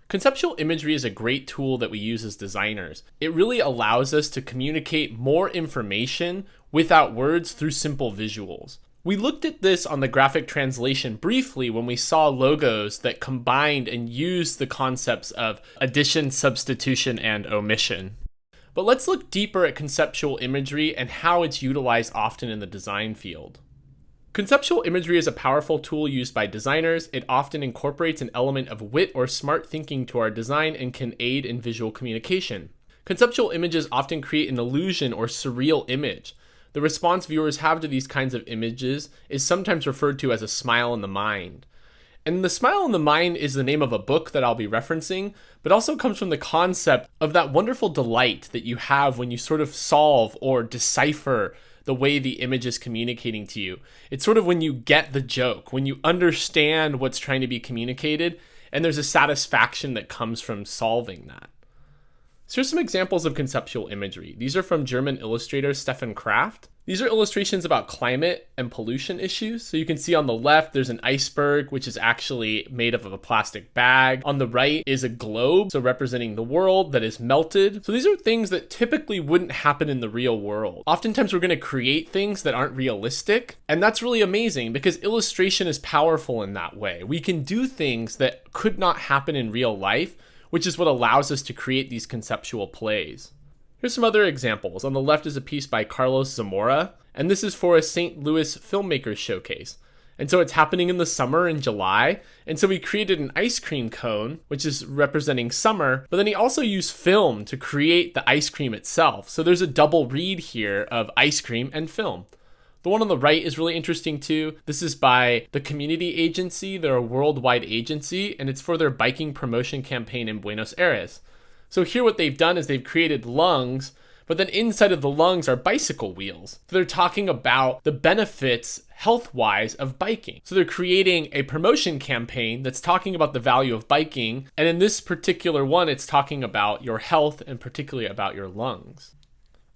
Conceptual imagery is a great tool that we use as designers. It really allows us to communicate more information without words through simple visuals. We looked at this on the graphic translation briefly when we saw logos that combined and used the concepts of addition, substitution, and omission. But let's look deeper at conceptual imagery and how it's utilized often in the design field. Conceptual imagery is a powerful tool used by designers. It often incorporates an element of wit or smart thinking to our design and can aid in visual communication. Conceptual images often create an illusion or surreal image. The response viewers have to these kinds of images is sometimes referred to as a smile in the mind. And the smile in the mind is the name of a book that I'll be referencing, but also comes from the concept of that wonderful delight that you have when you sort of solve or decipher the way the image is communicating to you. It's sort of when you get the joke, when you understand what's trying to be communicated, and there's a satisfaction that comes from solving that. So here's some examples of conceptual imagery. These are from German illustrator Stefan Kraft. These are illustrations about climate and pollution issues. So you can see on the left, there's an iceberg, which is actually made up of a plastic bag. On the right is a globe, so representing the world that is melted. So these are things that typically wouldn't happen in the real world. Oftentimes we're going to create things that aren't realistic. And that's really amazing because illustration is powerful in that way. We can do things that could not happen in real life, which is what allows us to create these conceptual plays. Here's some other examples. On the left is a piece by Carlos Zamora, and this is for a St. Louis filmmakers showcase. And so it's happening in the summer in July, and so he created an ice cream cone, which is representing summer, but then he also used film to create the ice cream itself. So there's a double read here of ice cream and film. The one on the right is really interesting too. This is by the Community Agency. They're a worldwide agency, and it's for their biking promotion campaign in Buenos Aires. So here what they've done is they've created lungs, but then inside of the lungs are bicycle wheels. So they're talking about the benefits health-wise of biking. So they're creating a promotion campaign that's talking about the value of biking. And in this particular one, it's talking about your health and particularly about your lungs.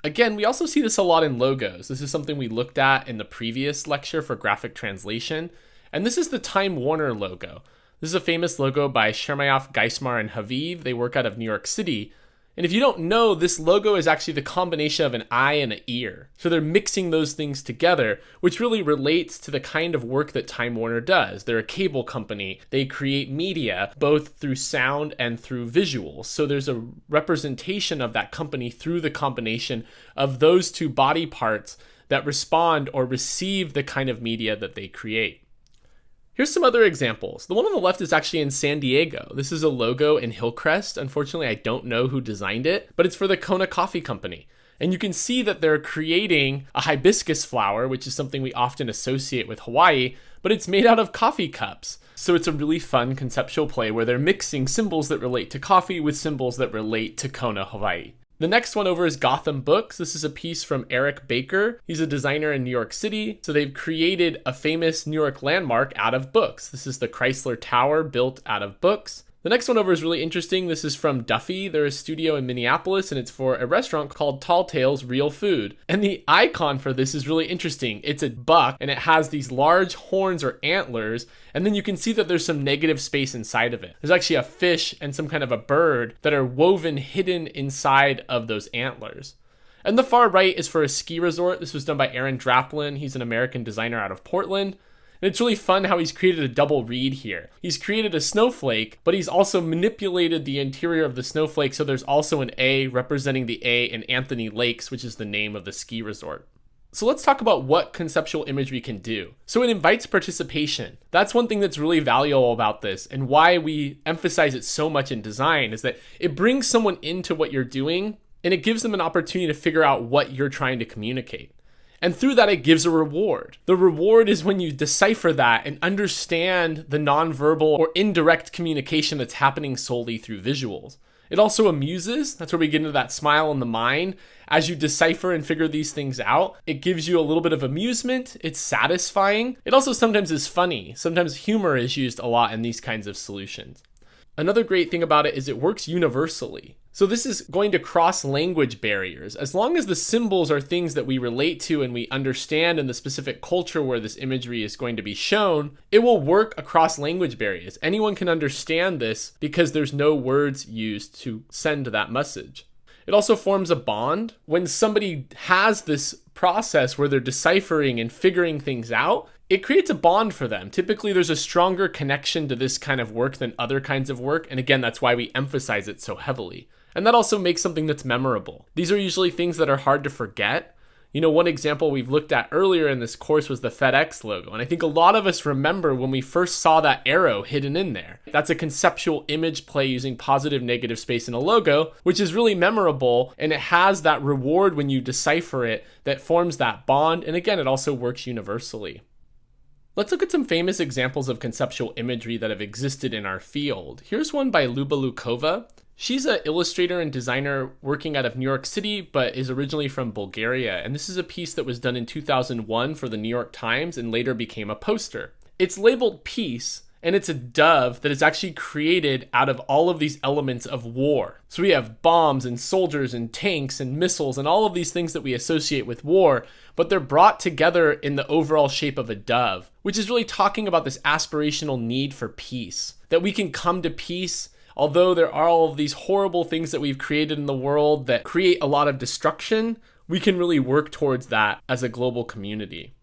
Again, we also see this a lot in logos. This is something we looked at in the previous lecture for graphic translation. And this is the Time Warner logo. This is a famous logo by Chermayeff, Geismar, and Haviv. They work out of New York City. And if you don't know, this logo is actually the combination of an eye and an ear. So they're mixing those things together, which really relates to the kind of work that Time Warner does. They're a cable company. They create media, both through sound and through visuals. So there's a representation of that company through the combination of those two body parts that respond or receive the kind of media that they create. Here's some other examples. The one on the left is actually in San Diego. This is a logo in Hillcrest. Unfortunately, I don't know who designed it, but it's for the Kona Coffee Company. And you can see that they're creating a hibiscus flower, which is something we often associate with Hawaii, but it's made out of coffee cups. So it's a really fun conceptual play where they're mixing symbols that relate to coffee with symbols that relate to Kona, Hawaii. The next one over is Gotham Books. This is a piece from Eric Baker. He's a designer in New York City. So they've created a famous New York landmark out of books. This is the Chrysler Tower built out of books. The next one over is really interesting. This is from Duffy. They're a studio in Minneapolis, and it's for a restaurant called Tall Tales Real Food. And the icon for this is really interesting. It's a buck, and it has these large horns or antlers, and then you can see that there's some negative space inside of it. There's actually a fish and some kind of a bird that are woven hidden inside of those antlers. And the far right is for a ski resort. This was done by Aaron Draplin. He's an American designer out of Portland. And it's really fun how he's created a double read here. He's created a snowflake, but he's also manipulated the interior of the snowflake, so there's also an A representing the A in Anthony Lakes, which is the name of the ski resort. So let's talk about what conceptual imagery can do. So it invites participation. That's one thing that's really valuable about this, and why we emphasize it so much in design is that it brings someone into what you're doing, and it gives them an opportunity to figure out what you're trying to communicate. And through that, it gives a reward. The reward is when you decipher that and understand the nonverbal or indirect communication that's happening solely through visuals. It also amuses. That's where we get into that smile in the mind. As you decipher and figure these things out, it gives you a little bit of amusement. It's satisfying. It also sometimes is funny. Sometimes humor is used a lot in these kinds of solutions. Another great thing about it is it works universally. So this is going to cross language barriers. As long as the symbols are things that we relate to and we understand in the specific culture where this imagery is going to be shown, it will work across language barriers. Anyone can understand this because there's no words used to send that message. It also forms a bond. When somebody has this process where they're deciphering and figuring things out, it creates a bond for them. Typically, there's a stronger connection to this kind of work than other kinds of work. And again, that's why we emphasize it so heavily. And that also makes something that's memorable. These are usually things that are hard to forget. One example we've looked at earlier in this course was the FedEx logo. And I think a lot of us remember when we first saw that arrow hidden in there. That's a conceptual image play using positive, negative space in a logo, which is really memorable. And it has that reward when you decipher it that forms that bond. And again, it also works universally. Let's look at some famous examples of conceptual imagery that have existed in our field. Here's one by Luba Lukova. She's an illustrator and designer working out of New York City, but is originally from Bulgaria. And this is a piece that was done in 2001 for the New York Times and later became a poster. It's labeled Peace, and it's a dove that is actually created out of all of these elements of war. So we have bombs and soldiers and tanks and missiles and all of these things that we associate with war, but they're brought together in the overall shape of a dove, which is really talking about this aspirational need for peace, that we can come to peace. Although there are all of these horrible things that we've created in the world that create a lot of destruction, we can really work towards that as a global community.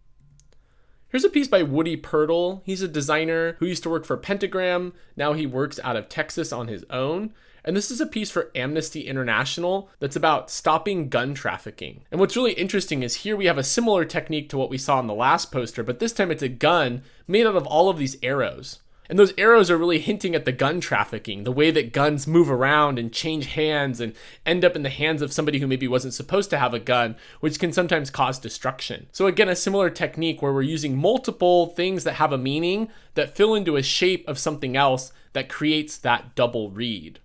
Here's a piece by Woody Pirtle. He's a designer who used to work for Pentagram. Now he works out of Texas on his own. And this is a piece for Amnesty International that's about stopping gun trafficking. And what's really interesting is here we have a similar technique to what we saw in the last poster, but this time it's a gun made out of all of these arrows. And those arrows are really hinting at the gun trafficking, the way that guns move around and change hands and end up in the hands of somebody who maybe wasn't supposed to have a gun, which can sometimes cause destruction. So again, a similar technique where we're using multiple things that have a meaning that fill into a shape of something else that creates that double read.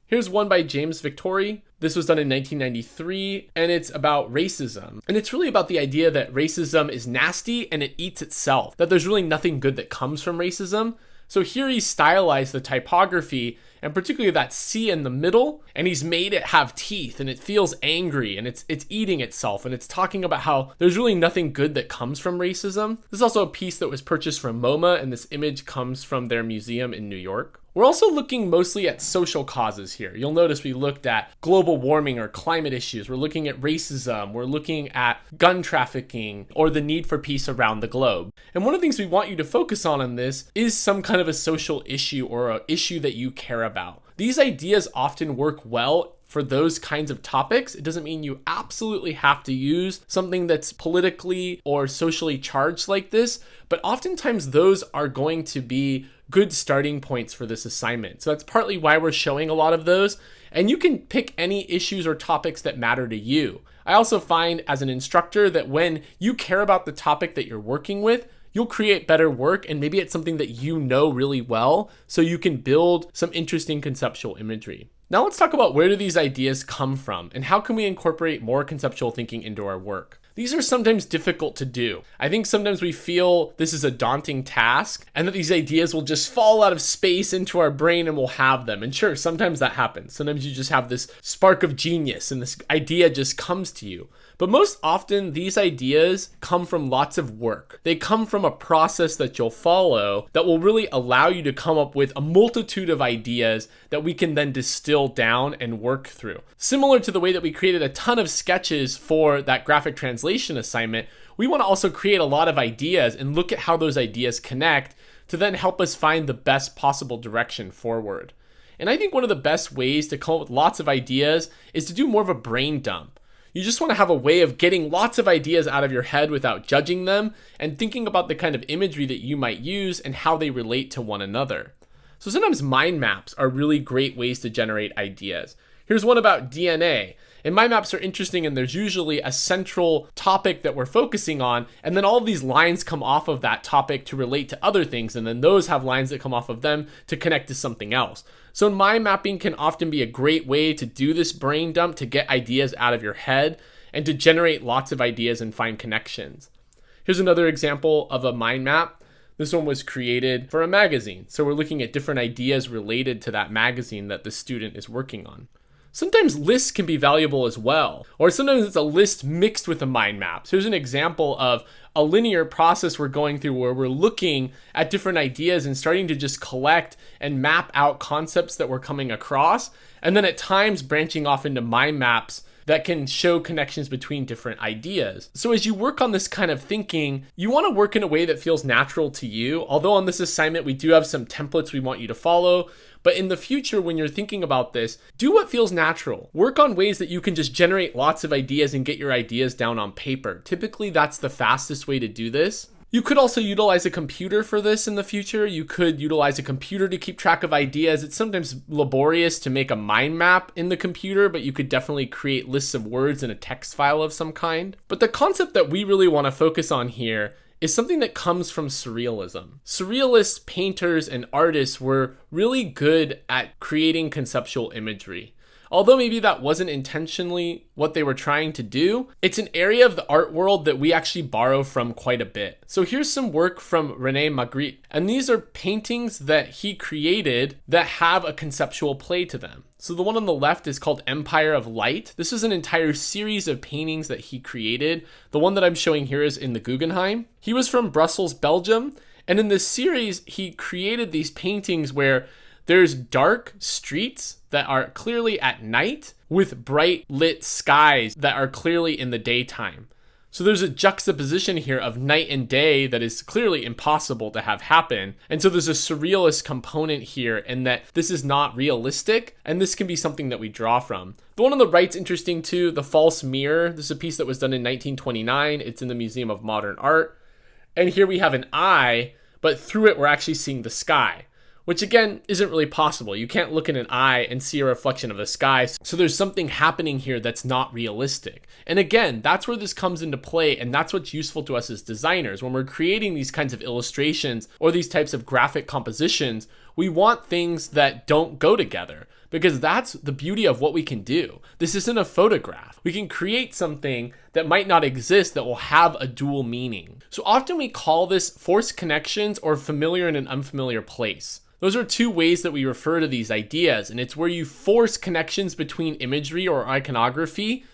Here's one by James Victori. This was done in 1993, and it's about racism. And it's really about the idea that racism is nasty and it eats itself, that there's really nothing good that comes from racism. So here he's stylized the typography, and particularly that C in the middle, and he's made it have teeth, and it feels angry, and it's eating itself, and it's talking about how there's really nothing good that comes from racism. This is also a piece that was purchased from MoMA, and this image comes from their museum in New York. We're also looking mostly at social causes here. You'll notice we looked at global warming or climate issues. We're looking at racism. We're looking at gun trafficking or the need for peace around the globe. And one of the things we want you to focus on in this is some kind of a social issue or an issue that you care about. These ideas often work well for those kinds of topics. It doesn't mean you absolutely have to use something that's politically or socially charged like this, but oftentimes those are going to be good starting points for this assignment. So that's partly why we're showing a lot of those. And you can pick any issues or topics that matter to you. I also find as an instructor that when you care about the topic that you're working with, you'll create better work, and maybe it's something that you know really well, so you can build some interesting conceptual imagery. Now let's talk about where do these ideas come from, and how can we incorporate more conceptual thinking into our work. These are sometimes difficult to do. I think sometimes we feel this is a daunting task and that these ideas will just fall out of space into our brain and we'll have them. And sure, sometimes that happens. Sometimes you just have this spark of genius and this idea just comes to you. But most often these ideas come from lots of work. They come from a process that you'll follow that will really allow you to come up with a multitude of ideas that we can then distill down and work through. Similar to the way that we created a ton of sketches for that graphic translation assignment, we want to also create a lot of ideas and look at how those ideas connect to then help us find the best possible direction forward. And I think one of the best ways to come up with lots of ideas is to do more of a brain dump. You just want to have a way of getting lots of ideas out of your head without judging them and thinking about the kind of imagery that you might use and how they relate to one another. So sometimes mind maps are really great ways to generate ideas. Here's one about DNA. And mind maps are interesting, and there's usually a central topic that we're focusing on, and then all of these lines come off of that topic to relate to other things, and then those have lines that come off of them to connect to something else. So mind mapping can often be a great way to do this brain dump, to get ideas out of your head, and to generate lots of ideas and find connections. Here's another example of a mind map. This one was created for a magazine. So we're looking at different ideas related to that magazine that the student is working on. Sometimes lists can be valuable as well, or sometimes it's a list mixed with a mind map. So here's an example of a linear process we're going through where we're looking at different ideas and starting to just collect and map out concepts that we're coming across, and then at times branching off into mind maps that can show connections between different ideas. So as you work on this kind of thinking, you want to work in a way that feels natural to you. Although on this assignment, we do have some templates we want you to follow. But in the future, when you're thinking about this, do what feels natural. Work on ways that you can just generate lots of ideas and get your ideas down on paper. Typically, that's the fastest way to do this. You could also utilize a computer for this in the future. You could utilize a computer to keep track of ideas. It's sometimes laborious to make a mind map in the computer, but you could definitely create lists of words in a text file of some kind. But the concept that we really want to focus on here is something that comes from Surrealism. Surrealist painters and artists were really good at creating conceptual imagery. Although maybe that wasn't intentionally what they were trying to do, it's an area of the art world that we actually borrow from quite a bit. So here's some work from René Magritte, and these are paintings that he created that have a conceptual play to them. So the one on the left is called Empire of Light. This is an entire series of paintings that he created. The one that I'm showing here is in the Guggenheim. He was from Brussels, Belgium, and in this series, he created these paintings where there's dark streets that are clearly at night with bright lit skies that are clearly in the daytime. So there's a juxtaposition here of night and day that is clearly impossible to have happen. And so there's a surrealist component here in that this is not realistic, and this can be something that we draw from. The one on the right's interesting too, The False Mirror. This is a piece that was done in 1929. It's in the Museum of Modern Art. And here we have an eye, but through it we're actually seeing the sky, which again isn't really possible. You can't look in an eye and see a reflection of the sky. So there's something happening here that's not realistic. And again, that's where this comes into play, and that's what's useful to us as designers. When we're creating these kinds of illustrations or these types of graphic compositions, we want things that don't go together, because that's the beauty of what we can do. This isn't a photograph. We can create something that might not exist that will have a dual meaning. So often we call this forced connections or familiar in an unfamiliar place. Those are two ways that we refer to these ideas, and it's where you force connections between imagery or iconography,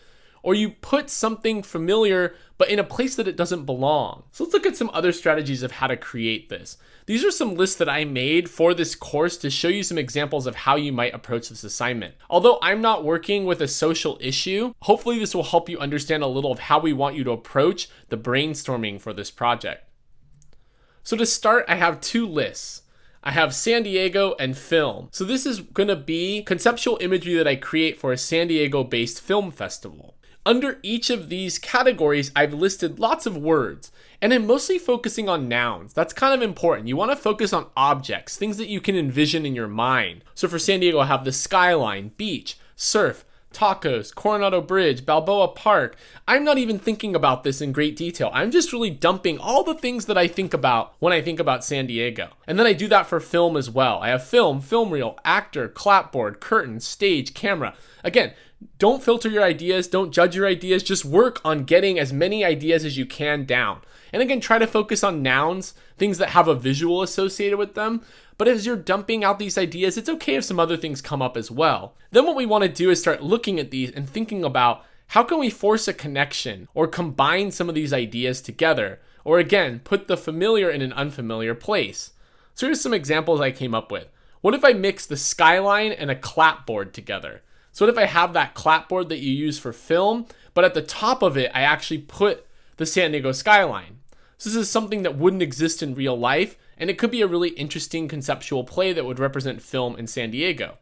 or you put something familiar but in a place that it doesn't belong. So let's look at some other strategies of how to create this. These are some lists that I made for this course to show you some examples of how you might approach this assignment. Although I'm not working with a social issue, hopefully this will help you understand a little of how we want you to approach the brainstorming for this project. So to start, I have two lists. I have San Diego and film. So this is going to be conceptual imagery that I create for a San Diego-based film festival. Under each of these categories, I've listed lots of words, and I'm mostly focusing on nouns. That's kind of important. You want to focus on objects, things that you can envision in your mind. So for San Diego, I have the skyline, beach, surf, tacos, Coronado Bridge, Balboa Park. I'm not even thinking about this in great detail. I'm just really dumping all the things that I think about when I think about San Diego. And then I do that for film as well. I have film reel, actor, clapboard, curtain, stage, camera. Again, don't filter your ideas, don't judge your ideas, just work on getting as many ideas as you can down. And again, try to focus on nouns, things that have a visual associated with them. But as you're dumping out these ideas, it's okay if some other things come up as well. Then what we want to do is start looking at these and thinking about how can we force a connection or combine some of these ideas together, or again, put the familiar in an unfamiliar place. So here's some examples I came up with. What if I mix the skyline and a clapboard together? So what if I have that clapboard that you use for film, but at the top of it, I actually put the San Diego skyline. So this is something that wouldn't exist in real life, and it could be a really interesting conceptual play that would represent film in San Diego.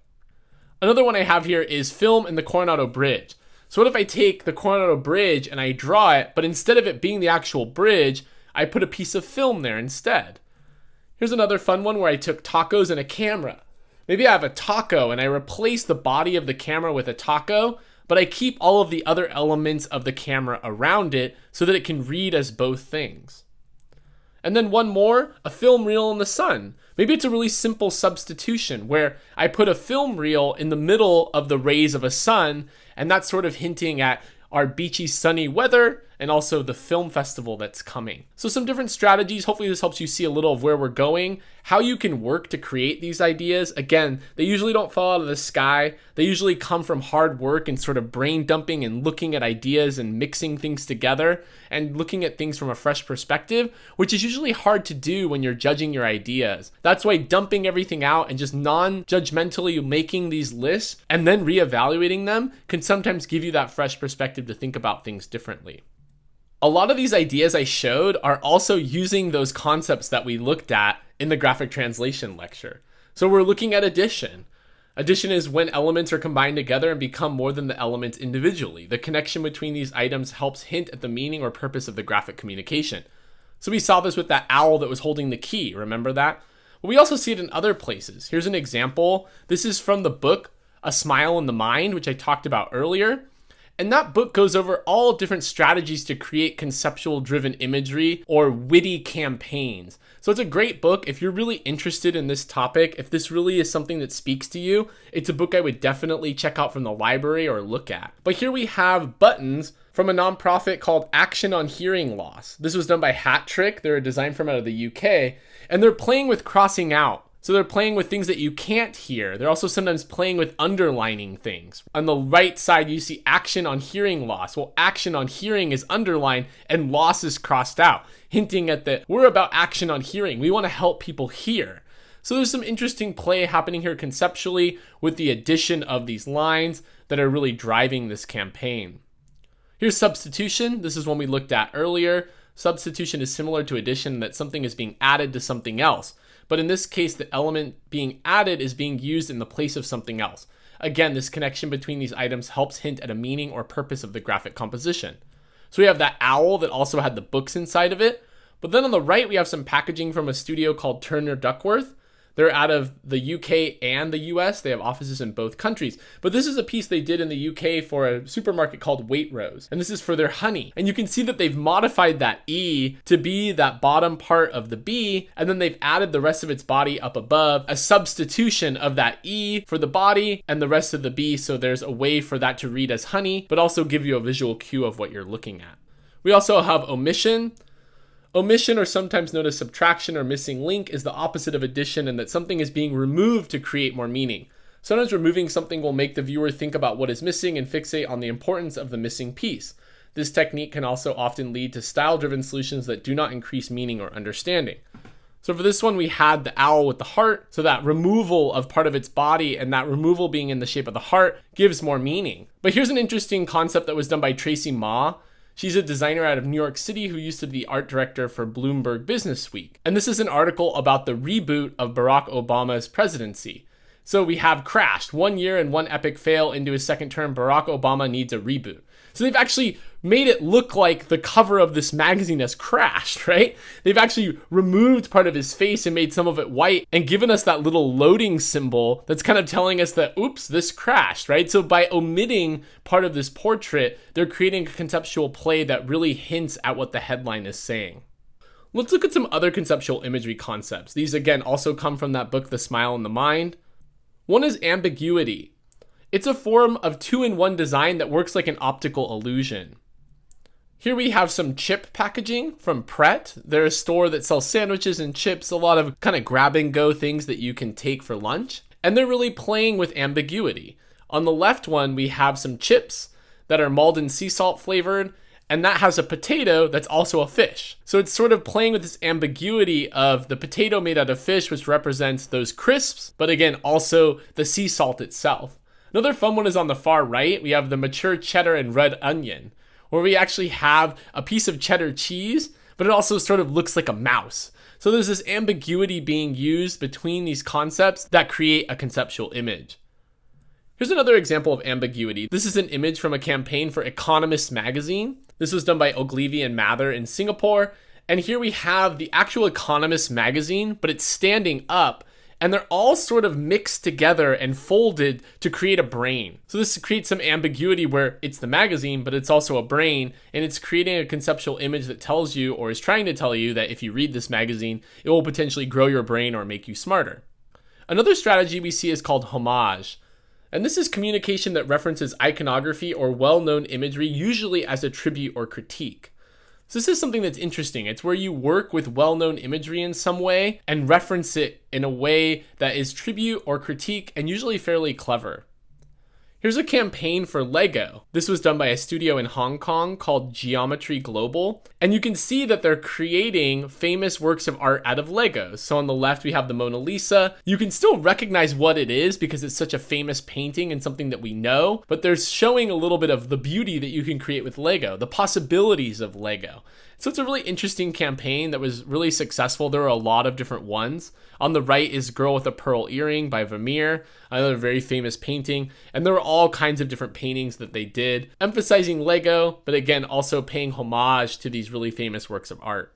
Another one I have here is film in the Coronado Bridge. So what if I take the Coronado Bridge and I draw it, but instead of it being the actual bridge, I put a piece of film there instead? Here's another fun one where I took tacos and a camera. Maybe I have a taco and I replace the body of the camera with a taco, but I keep all of the other elements of the camera around it so that it can read as both things. And then one more, a film reel in the sun. Maybe it's a really simple substitution where I put a film reel in the middle of the rays of a sun, and that's sort of hinting at our beachy sunny weather, and also the film festival that's coming. So some different strategies. Hopefully this helps you see a little of where we're going, how you can work to create these ideas. Again, they usually don't fall out of the sky. They usually come from hard work and sort of brain dumping and looking at ideas and mixing things together and looking at things from a fresh perspective, which is usually hard to do when you're judging your ideas. That's why dumping everything out and just non-judgmentally making these lists and then reevaluating them can sometimes give you that fresh perspective to think about things differently. A lot of these ideas I showed are also using those concepts that we looked at in the graphic translation lecture. So we're looking at addition. Addition is when elements are combined together and become more than the elements individually. The connection between these items helps hint at the meaning or purpose of the graphic communication. So we saw this with that owl that was holding the key, remember that? But we also see it in other places. Here's an example. This is from the book, A Smile in the Mind, which I talked about earlier. And that book goes over all different strategies to create conceptual driven imagery or witty campaigns. So it's a great book. If you're really interested in this topic, if this really is something that speaks to you, it's a book I would definitely check out from the library or look at. But here we have buttons from a nonprofit called Action on Hearing Loss. This was done by Hat Trick. They're a design firm out of the UK, and they're playing with crossing out. So they're playing with things that you can't hear. They're also sometimes playing with underlining things. On the right side, you see action on hearing loss. Well, action on hearing is underlined and loss is crossed out, hinting at that we're about action on hearing. We want to help people hear. So there's some interesting play happening here conceptually with the addition of these lines that are really driving this campaign. Here's substitution. This is one we looked at earlier. Substitution is similar to addition, that something is being added to something else. But in this case, the element being added is being used in the place of something else. Again, this connection between these items helps hint at a meaning or purpose of the graphic composition. So we have that owl that also had the books inside of it. But then on the right, we have some packaging from a studio called Turner Duckworth. They're out of the UK and the US. They have offices in both countries. But this is a piece they did in the UK for a supermarket called Waitrose. And this is for their honey. And you can see that they've modified that E to be that bottom part of the B. And then they've added the rest of its body up above, a substitution of that E for the body and the rest of the B. So there's a way for that to read as honey, but also give you a visual cue of what you're looking at. We also have omission. Omission, or sometimes known as subtraction or missing link, is the opposite of addition in that something is being removed to create more meaning. Sometimes removing something will make the viewer think about what is missing and fixate on the importance of the missing piece. This technique can also often lead to style-driven solutions that do not increase meaning or understanding. So for this one, we had the owl with the heart, so that removal of part of its body and that removal being in the shape of the heart gives more meaning. But here's an interesting concept that was done by Tracy Ma. She's a designer out of New York City who used to be the art director for Bloomberg Business Week. And this is an article about the reboot of Barack Obama's presidency. So we have crashed 1 year and one epic fail into his second term. Barack Obama needs a reboot. So they've actually made it look like the cover of this magazine has crashed, right? They've actually removed part of his face and made some of it white and given us that little loading symbol that's kind of telling us that, oops, this crashed, right? So by omitting part of this portrait, they're creating a conceptual play that really hints at what the headline is saying. Let's look at some other conceptual imagery concepts. These, again, also come from that book, The Smile in the Mind. One is ambiguity. It's a form of two-in-one design that works like an optical illusion. Here we have some chip packaging from Pret. They're a store that sells sandwiches and chips, a lot of kind of grab-and-go things that you can take for lunch. And they're really playing with ambiguity. On the left one, we have some chips that are Malden sea salt flavored, and that has a potato that's also a fish. So it's sort of playing with this ambiguity of the potato made out of fish, which represents those crisps, but again, also the sea salt itself. Another fun one is on the far right. We have the mature cheddar and red onion, where we actually have a piece of cheddar cheese, but it also sort of looks like a mouse. So there's this ambiguity being used between these concepts that create a conceptual image. Here's another example of ambiguity. This is an image from a campaign for Economist magazine. This was done by Ogilvy and Mather in Singapore. And here we have the actual Economist magazine, but it's standing up. And they're all sort of mixed together and folded to create a brain. So this creates some ambiguity where it's the magazine, but it's also a brain, and it's creating a conceptual image that tells you, or is trying to tell you, that if you read this magazine, it will potentially grow your brain or make you smarter. Another strategy we see is called homage. And this is communication that references iconography or well-known imagery, usually as a tribute or critique. So this is something that's interesting. It's where you work with well-known imagery in some way and reference it in a way that is tribute or critique and usually fairly clever. Here's a campaign for Lego. This was done by a studio in Hong Kong called Geometry Global. And you can see that they're creating famous works of art out of Legos. So on the left, we have the Mona Lisa. You can still recognize what it is because it's such a famous painting and something that we know, but they're showing a little bit of the beauty that you can create with Lego, the possibilities of Lego. So it's a really interesting campaign that was really successful. There are a lot of different ones. On the right is Girl with a Pearl Earring by Vermeer, another very famous painting. And there were all kinds of different paintings that they did, emphasizing Lego, but again, also paying homage to these really famous works of art.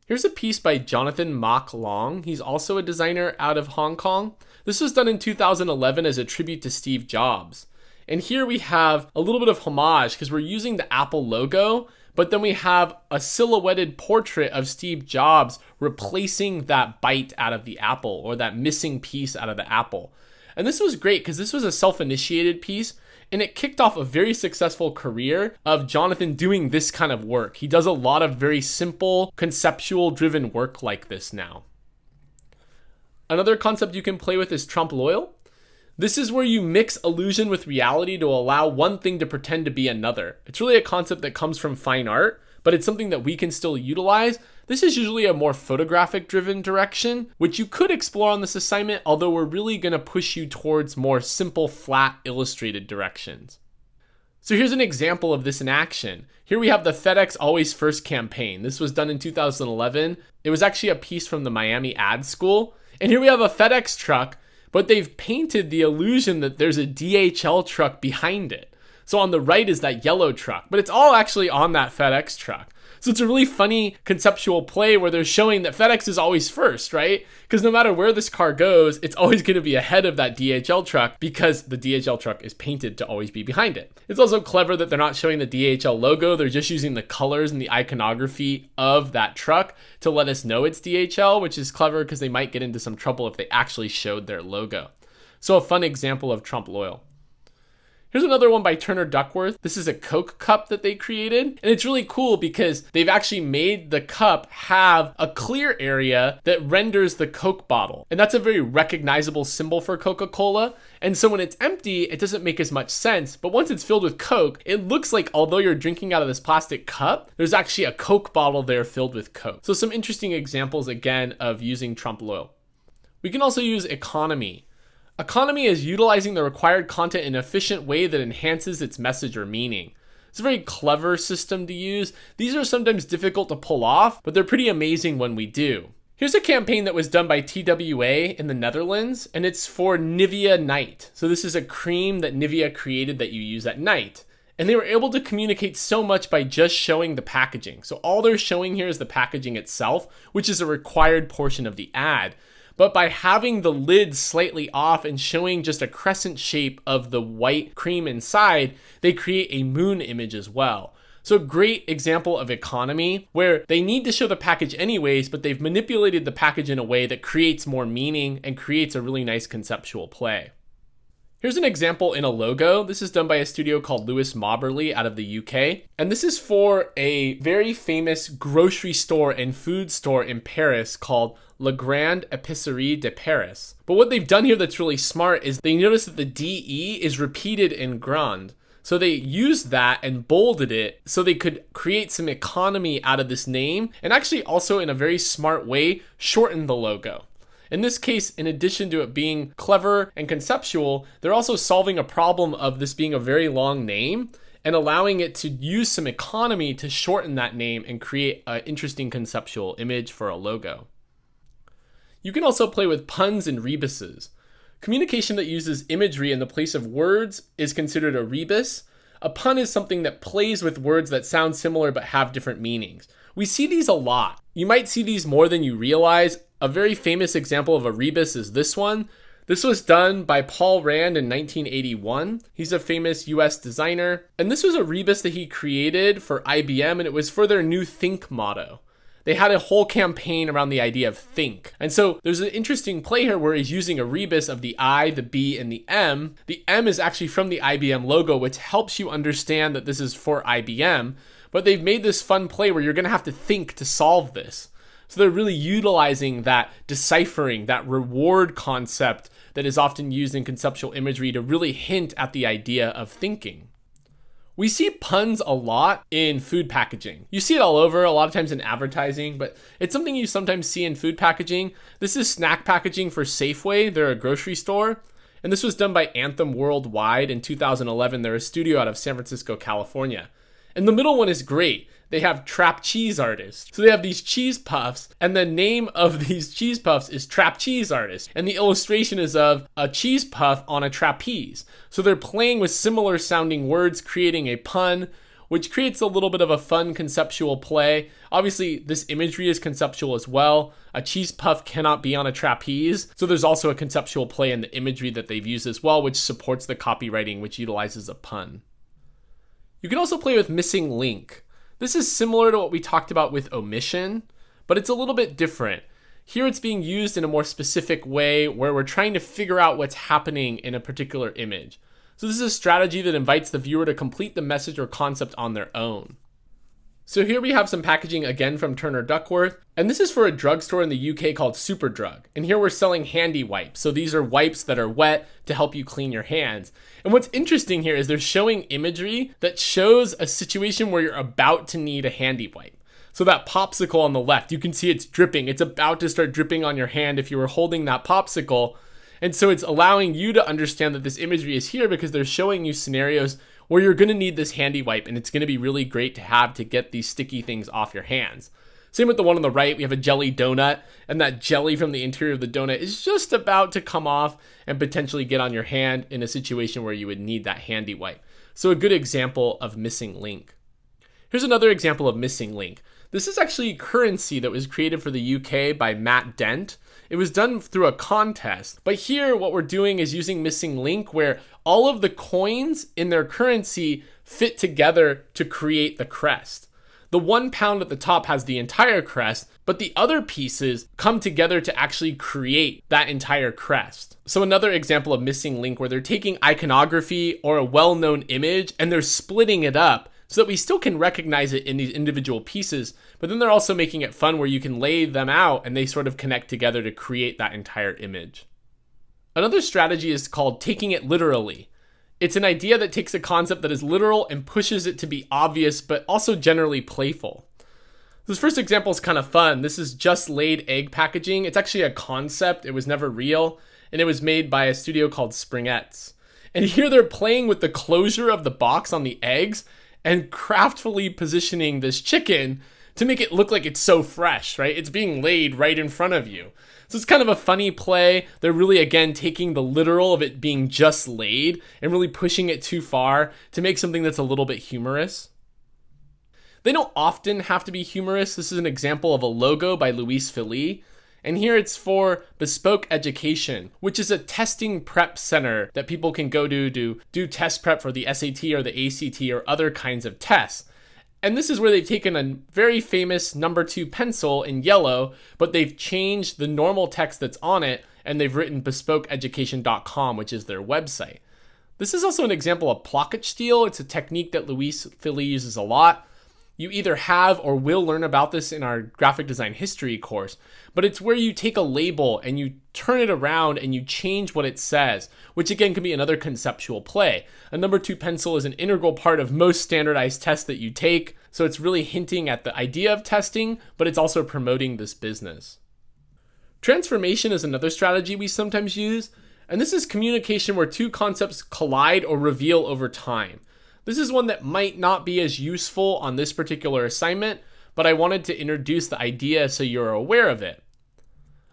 Here's a piece by Jonathan Mak Long. He's also a designer out of Hong Kong. This was done in 2011 as a tribute to Steve Jobs. And here we have a little bit of homage because we're using the Apple logo, but then we have a silhouetted portrait of Steve Jobs replacing that bite out of the apple or that missing piece out of the apple. And this was great because this was a self-initiated piece and it kicked off a very successful career of Jonathan doing this kind of work. He does a lot of very simple, conceptual driven work like this now. Another concept you can play with is trompe l'oeil. This is where you mix illusion with reality to allow one thing to pretend to be another. It's really a concept that comes from fine art, but it's something that we can still utilize. This is usually a more photographic driven direction, which you could explore on this assignment, although we're really going to push you towards more simple, flat, illustrated directions. So here's an example of this in action. Here we have the FedEx Always First campaign. This was done in 2011. It was actually a piece from the Miami Ad School. And here we have a FedEx truck, but they've painted the illusion that there's a DHL truck behind it. So on the right is that yellow truck, but it's all actually on that FedEx truck. So it's a really funny conceptual play where they're showing that FedEx is always first, right? Because no matter where this car goes, it's always going to be ahead of that DHL truck because the DHL truck is painted to always be behind it. It's also clever that they're not showing the DHL logo. They're just using the colors and the iconography of that truck to let us know it's DHL, which is clever because they might get into some trouble if they actually showed their logo. So a fun example of trompe l'oeil. Here's another one by Turner Duckworth. This is a Coke cup that they created. And it's really cool because they've actually made the cup have a clear area that renders the Coke bottle. And that's a very recognizable symbol for Coca-Cola. And so when it's empty, it doesn't make as much sense. But once it's filled with Coke, it looks like although you're drinking out of this plastic cup, there's actually a Coke bottle there filled with Coke. So some interesting examples again of using trompe l'oeil. We can also use economy. Economy is utilizing the required content in an efficient way that enhances its message or meaning. It's a very clever system to use. These are sometimes difficult to pull off, but they're pretty amazing when we do. Here's a campaign that was done by TWA in the Netherlands, and it's for Nivea Night. So this is a cream that Nivea created that you use at night. And they were able to communicate so much by just showing the packaging. So all they're showing here is the packaging itself, which is a required portion of the ad. But by having the lid slightly off and showing just a crescent shape of the white cream inside, they create a moon image as well. So great example of economy where they need to show the package anyways, but they've manipulated the package in a way that creates more meaning and creates a really nice conceptual play. Here's an example in a logo. This is done by a studio called Lewis Mobberley out of the UK. And this is for a very famous grocery store and food store in Paris called La Grande Épicerie de Paris. But what they've done here that's really smart is they notice that the DE is repeated in Grande. So they used that and bolded it so they could create some economy out of this name and actually also in a very smart way shorten the logo. In this case, in addition to it being clever and conceptual, they're also solving a problem of this being a very long name and allowing it to use some economy to shorten that name and create an interesting conceptual image for a logo. You can also play with puns and rebuses. Communication that uses imagery in the place of words is considered a rebus. A pun is something that plays with words that sound similar but have different meanings. We see these a lot. You might see these more than you realize. A very famous example of a rebus is this one. This was done by Paul Rand in 1981. He's a famous US designer. And this was a rebus that he created for IBM, and it was for their new Think motto. they had a whole campaign around the idea of think. And so there's an interesting play here where he's using a rebus of the I, the B, and the M. The M is actually from the IBM logo, which helps you understand that this is for IBM. But they've made this fun play where you're going to have to think to solve this. So they're really utilizing that deciphering, that reward concept that is often used in conceptual imagery to really hint at the idea of thinking. We see puns a lot in food packaging. You see it all over, a lot of times in advertising, but it's something you sometimes see in food packaging. This is snack packaging for Safeway. They're a grocery store. And this was done by Anthem Worldwide in 2011. They're a studio out of San Francisco, California. And the middle one is great. They have trap cheese artists. So they have these cheese puffs, and the name of these cheese puffs is trap cheese artist. And the illustration is of a cheese puff on a trapeze. So they're playing with similar sounding words, creating a pun, which creates a little bit of a fun conceptual play. Obviously, this imagery is conceptual as well. A cheese puff cannot be on a trapeze. So there's also a conceptual play in the imagery that they've used as well, which supports the copywriting, which utilizes a pun. You can also play with missing link. This is similar to what we talked about with omission, but it's a little bit different. Here it's being used in a more specific way where we're trying to figure out what's happening in a particular image. So this is a strategy that invites the viewer to complete the message or concept on their own. So here we have some packaging again from Turner Duckworth, and this is for a drugstore in the UK called Superdrug. And here we're selling handy wipes. So these are wipes that are wet to help you clean your hands. And what's interesting here is they're showing imagery that shows a situation where you're about to need a handy wipe. So that popsicle on the left, you can see it's dripping. It's about to start dripping on your hand if you were holding that popsicle. And so it's allowing you to understand that this imagery is here because they're showing you scenarios where you're going to need this handy wipe, and it's going to be really great to have to get these sticky things off your hands. Same with the one on the right. We have a jelly donut, and that jelly from the interior of the donut is just about to come off and potentially get on your hand in a situation where you would need that handy wipe. So a good example of missing link. Here's another example of missing link. This is actually currency that was created for the UK by Matt Dent. It was done through a contest. But here what we're doing is using missing link where all of the coins in their currency fit together to create the crest. The £1 at the top has the entire crest, but the other pieces come together to actually create that entire crest. So another example of missing link where they're taking iconography or a well-known image and they're splitting it up so that we still can recognize it in these individual pieces, but then they're also making it fun where you can lay them out and they sort of connect together to create that entire image. Another strategy is called taking it literally. It's an idea that takes a concept that is literal and pushes it to be obvious, but also generally playful. This first example is kind of fun. This is just laid egg packaging. It's actually a concept. It was never real, and it was made by a studio called Springettes. And here they're playing with the closure of the box on the eggs and craftfully positioning this chicken to make it look like it's so fresh, right? It's being laid right in front of you. So it's kind of a funny play. They're really, again, taking the literal of it being just laid and really pushing it too far to make something that's a little bit humorous. They don't often have to be humorous. This is an example of a logo by Luis Fili. And here it's for Bespoke Education, which is a testing prep center that people can go to do test prep for the SAT or the ACT or other kinds of tests. And this is where they've taken a very famous number 2 pencil in yellow, but they've changed the normal text that's on it, and they've written bespokeeducation.com, which is their website. This is also an example of placket steel. It's a technique that Luis Fili uses a lot. You either have or will learn about this in our graphic design history course, but it's where you take a label and you turn it around and you change what it says, which again can be another conceptual play. A number 2 pencil is an integral part of most standardized tests that you take, so it's really hinting at the idea of testing, but it's also promoting this business. Transformation is another strategy we sometimes use, and this is communication where 2 concepts collide or reveal over time. This is one that might not be as useful on this particular assignment, but I wanted to introduce the idea so you're aware of it.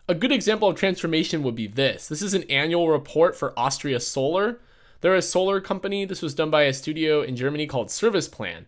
A good example of transformation would be this. This is an annual report for Austria Solar. They're a solar company. This was done by a studio in Germany called Service Plan.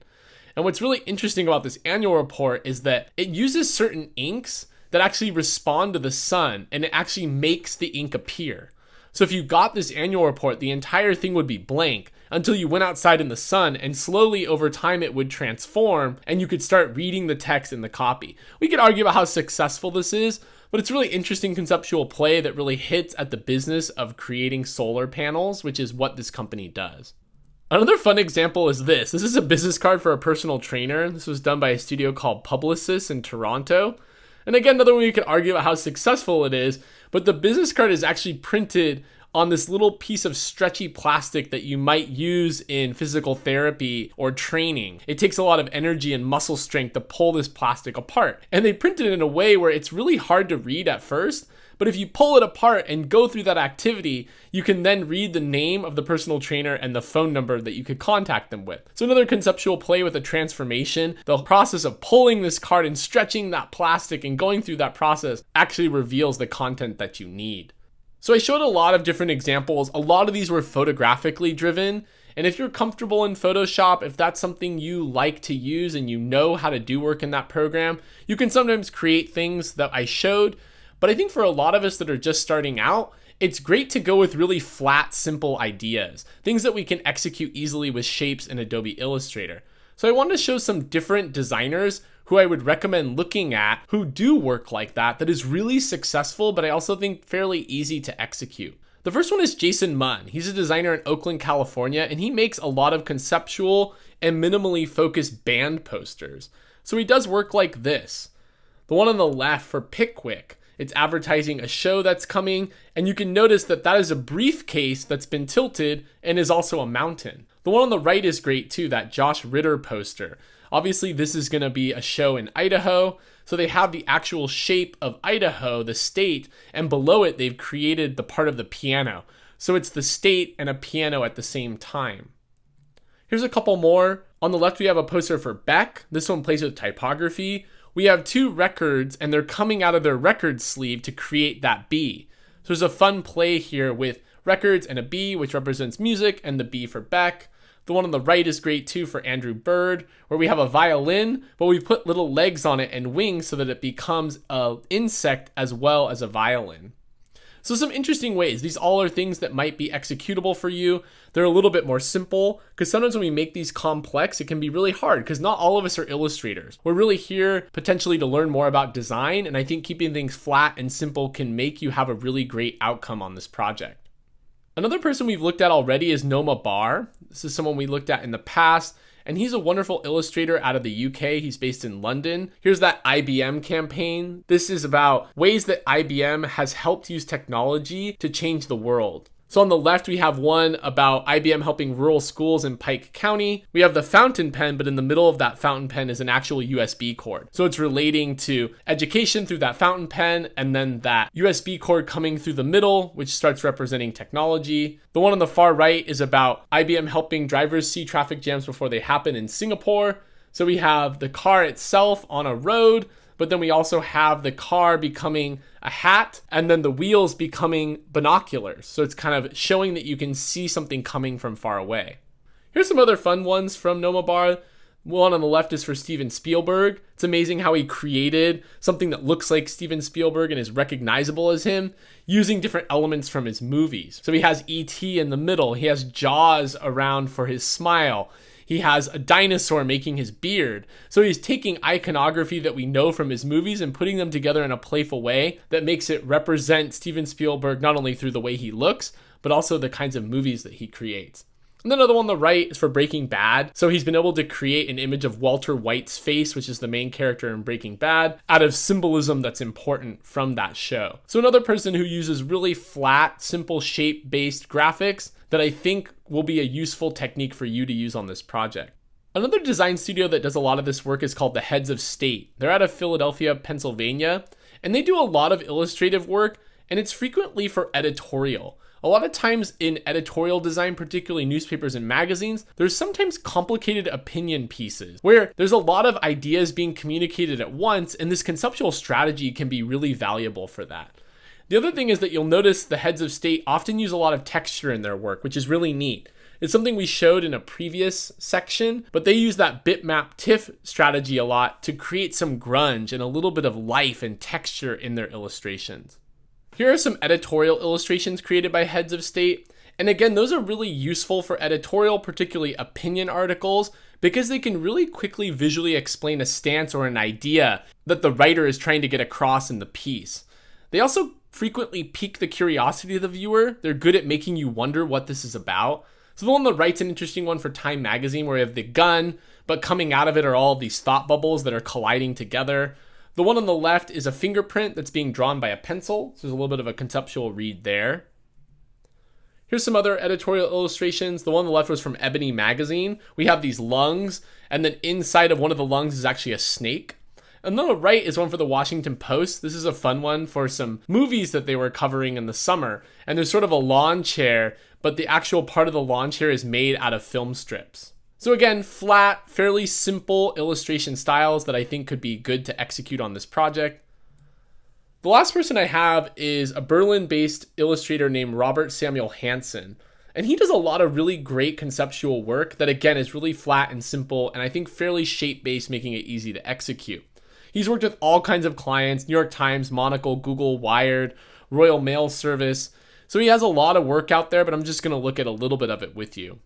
And what's really interesting about this annual report is that it uses certain inks that actually respond to the sun, and it actually makes the ink appear. So if you got this annual report, the entire thing would be blank until you went outside in the sun, and slowly over time it would transform and you could start reading the text in the copy. We could argue about how successful this is, but it's a really interesting conceptual play that really hits at the business of creating solar panels, which is what this company does. Another fun example is this. This is a business card for a personal trainer. This was done by a studio called Publicis in Toronto. And again, another one you could argue about how successful it is, but the business card is actually printed on this little piece of stretchy plastic that you might use in physical therapy or training. It takes a lot of energy and muscle strength to pull this plastic apart. And they print it in a way where it's really hard to read at first, but if you pull it apart and go through that activity, you can then read the name of the personal trainer and the phone number that you could contact them with. So another conceptual play with a transformation, the process of pulling this card and stretching that plastic and going through that process actually reveals the content that you need. So I showed a lot of different examples. A lot of these were photographically driven. And if you're comfortable in Photoshop, if that's something you like to use and you know how to do work in that program, you can sometimes create things that I showed. But I think for a lot of us that are just starting out, it's great to go with really flat, simple ideas, things that we can execute easily with shapes in Adobe Illustrator. So I wanted to show some different designers who I would recommend looking at who do work like that is really successful, but I also think fairly easy to execute. The first one is Jason Munn. He's a designer in Oakland, California, and he makes a lot of conceptual and minimally focused band posters. So he does work like this. The one on the left for Pickwick, it's advertising a show that's coming, and you can notice that that is a briefcase that's been tilted and is also a mountain. The one on the right is great too, that Josh Ritter poster. Obviously, this is going to be a show in Idaho, so they have the actual shape of Idaho, the state, and below it, they've created the part of the piano. So it's the state and a piano at the same time. Here's a couple more. On the left, we have a poster for Beck. This one plays with typography. We have two records, and they're coming out of their record sleeve to create that B. So there's a fun play here with records and a B, which represents music, and the B for Beck. The one on the right is great too for Andrew Bird, where we have a violin, but we put little legs on it and wings so that it becomes an insect as well as a violin. So some interesting ways. These all are things that might be executable for you. They're a little bit more simple because sometimes when we make these complex, it can be really hard because not all of us are illustrators. We're really here potentially to learn more about design, and I think keeping things flat and simple can make you have a really great outcome on this project. Another person we've looked at already is Noma Bar. This is someone we looked at in the past, and he's a wonderful illustrator out of the UK. He's based in London. Here's that IBM campaign. This is about ways that IBM has helped use technology to change the world. So on the left, we have one about IBM helping rural schools in Pike County. We have the fountain pen, but in the middle of that fountain pen is an actual USB cord. So it's relating to education through that fountain pen, and then that USB cord coming through the middle, which starts representing technology. The one on the far right is about IBM helping drivers see traffic jams before they happen in Singapore. So we have the car itself on a road, but then we also have the car becoming a hat and then the wheels becoming binoculars. So it's kind of showing that you can see something coming from far away. Here's some other fun ones from Noma Bar. One on the left is for Steven Spielberg. It's amazing how he created something that looks like Steven Spielberg and is recognizable as him using different elements from his movies. So he has E.T. in the middle. He has Jaws around for his smile. He has a dinosaur making his beard. So he's taking iconography that we know from his movies and putting them together in a playful way that makes it represent Steven Spielberg not only through the way he looks, but also the kinds of movies that he creates. And then another one on the right is for Breaking Bad. So he's been able to create an image of Walter White's face, which is the main character in Breaking Bad, out of symbolism that's important from that show. So another person who uses really flat, simple shape-based graphics that I think will be a useful technique for you to use on this project. Another design studio that does a lot of this work is called the Heads of State. They're out of Philadelphia, Pennsylvania, and they do a lot of illustrative work, and it's frequently for editorial. A lot of times in editorial design, particularly newspapers and magazines, there's sometimes complicated opinion pieces where there's a lot of ideas being communicated at once, and this conceptual strategy can be really valuable for that. The other thing is that you'll notice the Heads of State often use a lot of texture in their work, which is really neat. It's something we showed in a previous section, but they use that bitmap TIFF strategy a lot to create some grunge and a little bit of life and texture in their illustrations. Here are some editorial illustrations created by Heads of State, And again, those are really useful for editorial, particularly opinion articles, because they can really quickly visually explain a stance or an idea that the writer is trying to get across in the piece. They also frequently pique the curiosity of the viewer. They're good at making you wonder what this is about. So the one on the right's an interesting one for Time magazine, where you have the gun, but coming out of it are all of these thought bubbles that are colliding together. The one on the left is a fingerprint that's being drawn by a pencil. So there's a little bit of a conceptual read there. Here's some other editorial illustrations. The one on the left was from Ebony magazine. We have these lungs, and then inside of one of the lungs is actually a snake. And on the right is one for the Washington Post. This is a fun one for some movies that they were covering in the summer. And there's sort of a lawn chair, but the actual part of the lawn chair is made out of film strips. So again, flat, fairly simple illustration styles that I think could be good to execute on this project. The last person I have is a Berlin-based illustrator named Robert Samuel Hansen. And he does a lot of really great conceptual work that again is really flat and simple, and I think fairly shape-based, making it easy to execute. He's worked with all kinds of clients: New York Times, Monocle, Google, Wired, Royal Mail Service. So he has a lot of work out there, but I'm just going to look at a little bit of it with you.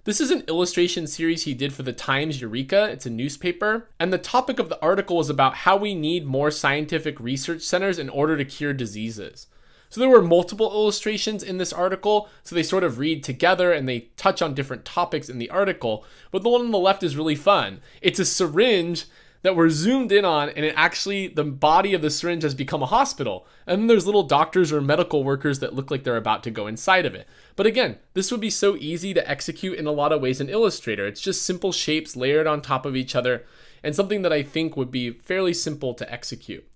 This is an illustration series he did for the Times Eureka. It's a newspaper. And the topic of the article is about how we need more scientific research centers in order to cure diseases. So there were multiple illustrations in this article, so they sort of read together and they touch on different topics in the article. But the one on the left is really fun. It's a syringe that we're zoomed in on, and it actually, the body of the syringe has become a hospital. And then there's little doctors or medical workers that look like they're about to go inside of it. But again, this would be so easy to execute in a lot of ways in Illustrator. It's just simple shapes layered on top of each other, and something that I think would be fairly simple to execute.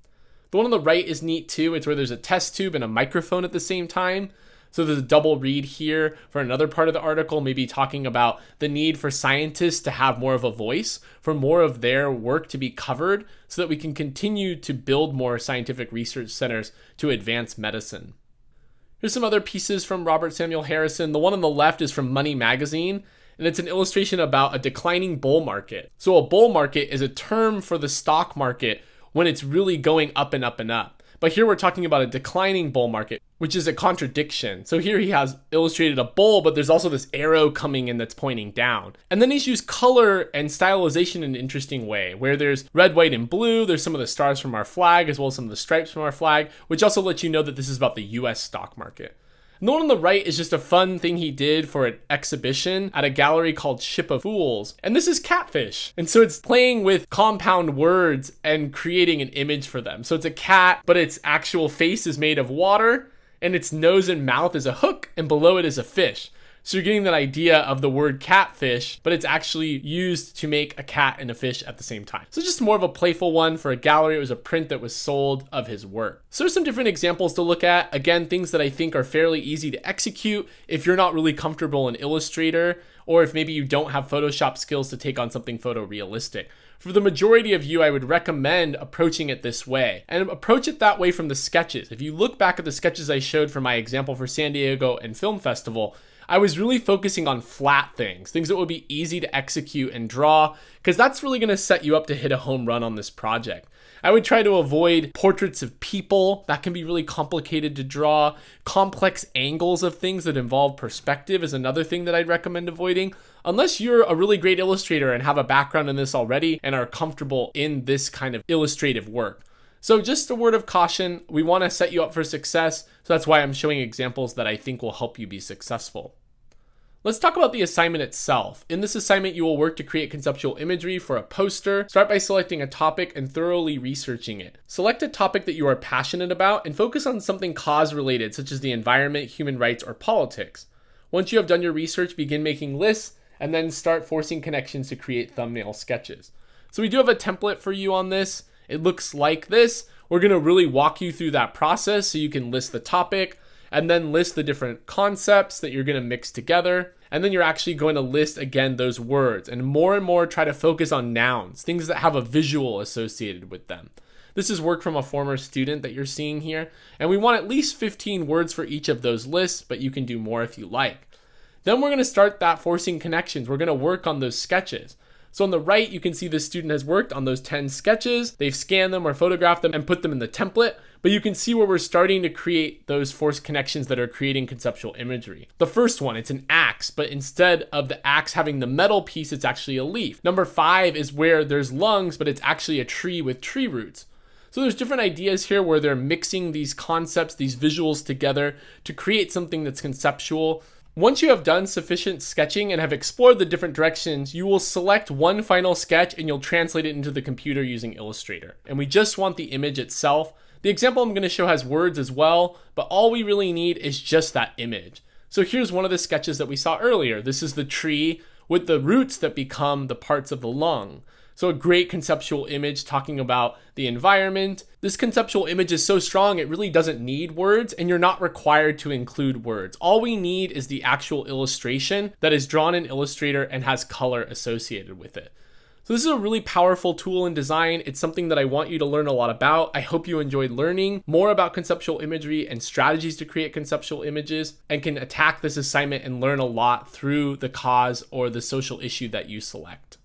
The one on the right is neat too. It's where there's a test tube and a microphone at the same time. So there's a double read here for another part of the article, maybe talking about the need for scientists to have more of a voice, for more of their work to be covered, so that we can continue to build more scientific research centers to advance medicine. Here's some other pieces from Robert Samuel Harrison. The one on the left is from Money Magazine, and it's an illustration about a declining bull market. So a bull market is a term for the stock market when it's really going up and up and up. But here we're talking about a declining bull market, which is a contradiction. So here he has illustrated a bull, but there's also this arrow coming in that's pointing down. And then he's used color and stylization in an interesting way, where there's red, white, and blue. There's some of the stars from our flag, as well as some of the stripes from our flag, which also lets you know that this is about the US stock market. And the one on the right is just a fun thing he did for an exhibition at a gallery called Ship of Fools. And this is catfish. And so it's playing with compound words and creating an image for them. So it's a cat, but its actual face is made of water, and its nose and mouth is a hook, and below it is a fish. So you're getting that idea of the word catfish, but it's actually used to make a cat and a fish at the same time. So just more of a playful one for a gallery. It was a print that was sold of his work. So there's some different examples to look at. Again, things that I think are fairly easy to execute if you're not really comfortable in Illustrator, or if maybe you don't have Photoshop skills to take on something photorealistic. For the majority of you, I would recommend approaching it this way, and approach it that way from the sketches. If you look back at the sketches I showed for my example for San Diego and Film Festival, I was really focusing on flat things that would be easy to execute and draw, because that's really going to set you up to hit a home run on this project. I would try to avoid portraits of people. That can be really complicated to draw. Complex angles of things that involve perspective is another thing that I'd recommend avoiding, unless you're a really great illustrator and have a background in this already and are comfortable in this kind of illustrative work. So just a word of caution, we want to set you up for success, so that's why I'm showing examples that I think will help you be successful. Let's talk about the assignment itself. In this assignment, you will work to create conceptual imagery for a poster. Start by selecting a topic and thoroughly researching it. Select a topic that you are passionate about and focus on something cause-related, such as the environment, human rights, or politics. Once you have done your research, begin making lists, and then start forcing connections to create thumbnail sketches. So we do have a template for you on this. It looks like this. We're going to really walk you through that process so you can list the topic, and then list the different concepts that you're going to mix together. And then you're actually going to list again those words, and more try to focus on nouns, things that have a visual associated with them. This is work from a former student that you're seeing here, and we want at least 15 words for each of those lists, but you can do more if you like. Then we're going to start that forcing connections. We're going to work on those sketches. So on the right, you can see the student has worked on those 10 sketches. They've scanned them or photographed them and put them in the template. But you can see where we're starting to create those forced connections that are creating conceptual imagery. The first one, it's an axe, but instead of the axe having the metal piece, it's actually a leaf. Number 5 is where there's lungs, but it's actually a tree with tree roots. So there's different ideas here where they're mixing these concepts, these visuals together to create something that's conceptual. Once you have done sufficient sketching and have explored the different directions, you will select one final sketch and you'll translate it into the computer using Illustrator. And we just want the image itself. The example I'm going to show has words as well, but all we really need is just that image. So here's one of the sketches that we saw earlier. This is the tree with the roots that become the parts of the lung. So a great conceptual image talking about the environment. This conceptual image is so strong, it really doesn't need words, and you're not required to include words. All we need is the actual illustration that is drawn in Illustrator and has color associated with it. So this is a really powerful tool in design. It's something that I want you to learn a lot about. I hope you enjoyed learning more about conceptual imagery and strategies to create conceptual images, and can attack this assignment and learn a lot through the cause or the social issue that you select.